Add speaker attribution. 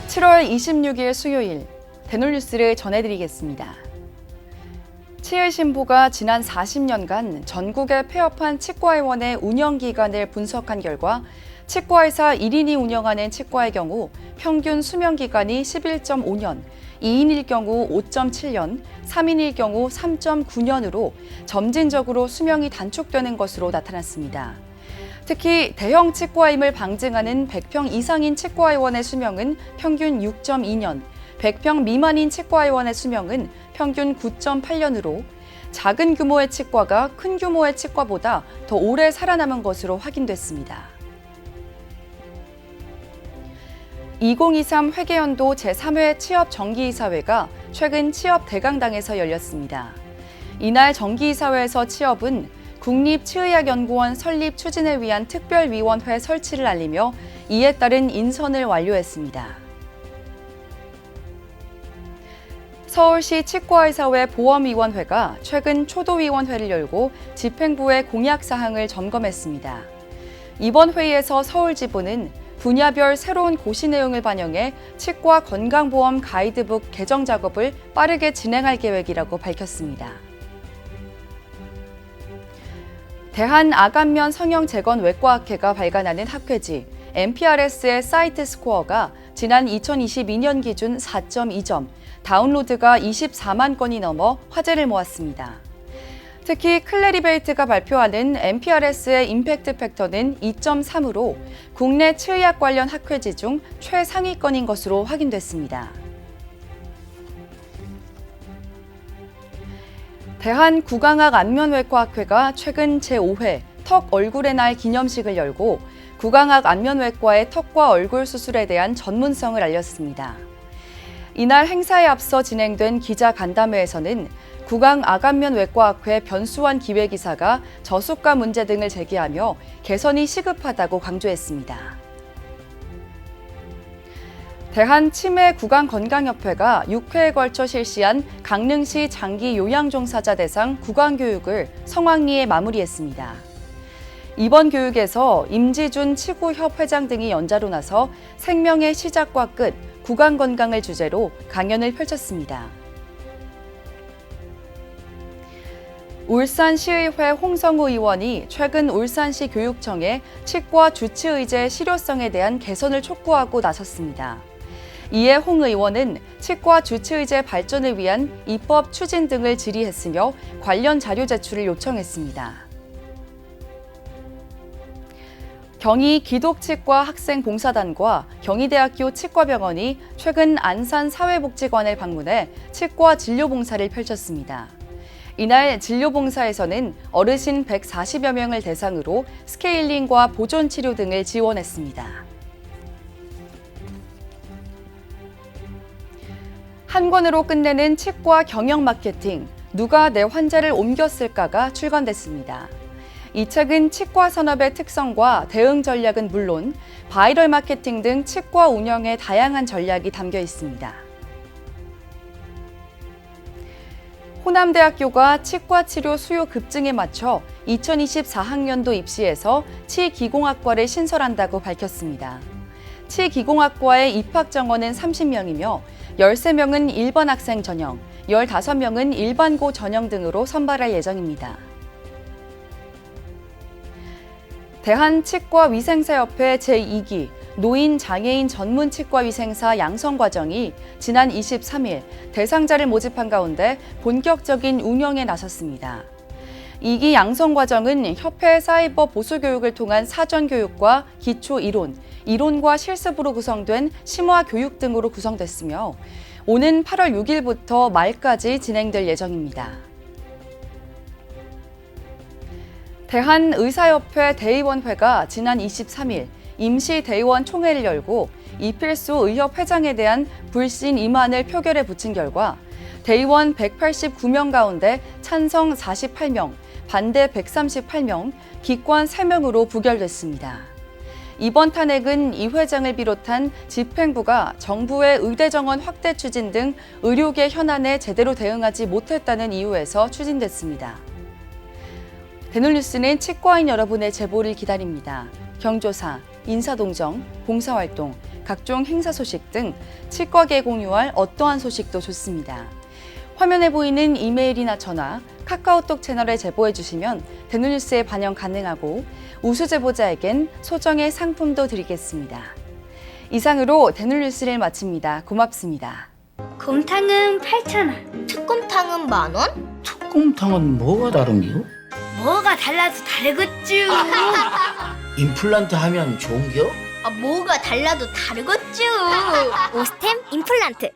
Speaker 1: 7월 26일 수요일 대놀뉴스를 전해드리겠습니다. 치일신보가 지난 40년간 전국의 폐업한 치과의원의 운영기간을 분석한 결과 치과의사 1인이 운영하는 치과의 경우 평균 수명기간이 11.5년, 2인일 경우 5.7년, 3인일 경우 3.9년으로 점진적으로 수명이 단축되는 것으로 나타났습니다. 특히 대형 치과임을 방증하는 100평 이상인 치과의원의 수명은 평균 6.2년, 100평 미만인 치과의원의 수명은 평균 9.8년으로 작은 규모의 치과가 큰 규모의 치과보다 더 오래 살아남은 것으로 확인됐습니다. 2023 회계연도 제3회 취업정기이사회가 최근 취업대강당에서 열렸습니다. 이날 정기이사회에서 취업은 국립치의학연구원 설립 추진을 위한 특별위원회 설치를 알리며 이에 따른 인선을 완료했습니다. 서울시 치과의사회 보험위원회가 최근 초도위원회를 열고 집행부의 공약사항을 점검했습니다. 이번 회의에서 서울지부는 분야별 새로운 고시 내용을 반영해 치과 건강보험 가이드북 개정 작업을 빠르게 진행할 계획이라고 밝혔습니다. 대한아간면 성형재건외과학회가 발간하는 학회지 MPRS의 사이트 스코어가 지난 2022년 기준 4.2점, 다운로드가 24만 건이 넘어 화제를 모았습니다. 특히 클래리베이트가 발표하는 MPRS의 임팩트 팩터는 2.3으로 국내 치의학 관련 학회지 중 최상위권인 것으로 확인됐습니다. 대한구강학안면외과학회가 최근 제5회 턱 얼굴의 날 기념식을 열고 구강학안면외과의 턱과 얼굴 수술에 대한 전문성을 알렸습니다. 이날 행사에 앞서 진행된 기자 간담회에서는 구강아간면외과학회 변수환 기획이사가 저수가 문제 등을 제기하며 개선이 시급하다고 강조했습니다. 대한치매구강건강협회가 6회에 걸쳐 실시한 강릉시 장기 요양종사자 대상 구강교육을 성황리에 마무리했습니다. 이번 교육에서 임지준 치구협 회장 등이 연자로 나서 생명의 시작과 끝, 구강건강을 주제로 강연을 펼쳤습니다. 울산시의회 홍성우 의원이 최근 울산시 교육청에 치과 주치의제 실효성에 대한 개선을 촉구하고 나섰습니다. 이에 홍 의원은 치과 주치의제 발전을 위한 입법 추진 등을 질의했으며 관련 자료 제출을 요청했습니다. 경희 기독치과 학생봉사단과 경희대학교 치과병원이 최근 안산사회복지관을 방문해 치과 진료봉사를 펼쳤습니다. 이날 진료봉사에서는 어르신 140여 명을 대상으로 스케일링과 보존치료 등을 지원했습니다. 한 권으로 끝내는 치과 경영 마케팅, 누가 내 환자를 옮겼을까가 출간됐습니다. 이 책은 치과 산업의 특성과 대응 전략은 물론 바이럴 마케팅 등 치과 운영의 다양한 전략이 담겨 있습니다. 호남대학교가 치과 치료 수요 급증에 맞춰 2024학년도 입시에서 치기공학과를 신설한다고 밝혔습니다. 치기공학과의 입학 정원은 30명이며 13명은 일반 학생 전형, 15명은 일반고 전형 등으로 선발할 예정입니다. 대한치과위생사협회 제2기 노인 장애인 전문 치과위생사 양성과정이 지난 23일 대상자를 모집한 가운데 본격적인 운영에 나섰습니다. 2기 양성과정은 협회 사이버 보수교육을 통한 사전교육과 기초 이론, 이론과 실습으로 구성된 심화 교육 등으로 구성됐으며 오는 8월 6일부터 말까지 진행될 예정입니다. 대한의사협회 대의원회가 지난 23일 임시대의원 총회를 열고 이필수 의협회장에 대한 불신 임안을 표결에 붙인 결과 대의원 189명 가운데 찬성 48명, 반대 138명, 기권 3명으로 부결됐습니다. 이번 탄핵은 이 회장을 비롯한 집행부가 정부의 의대 정원 확대 추진 등 의료계 현안에 제대로 대응하지 못했다는 이유에서 추진됐습니다. 대놀뉴스는 치과인 여러분의 제보를 기다립니다. 경조사, 인사동정, 봉사활동, 각종 행사 소식 등 치과계 공유할 어떠한 소식도 좋습니다. 화면에 보이는 이메일이나 전화, 카카오톡 채널에 제보해 주시면 대누뉴스에 반영 가능하고 우수 제보자에겐 소정의 상품도 드리겠습니다. 이상으로 대누뉴스를 마칩니다. 고맙습니다.
Speaker 2: 곰탕은 8,000원.
Speaker 3: 특곰탕은 10,000원?
Speaker 4: 특곰탕은 뭐가 다른겨?
Speaker 2: 뭐가 달라도 다르겠쥬.
Speaker 4: 임플란트 하면 좋은겨?
Speaker 3: 뭐가 달라도 다르겠죠.
Speaker 2: 오스템 임플란트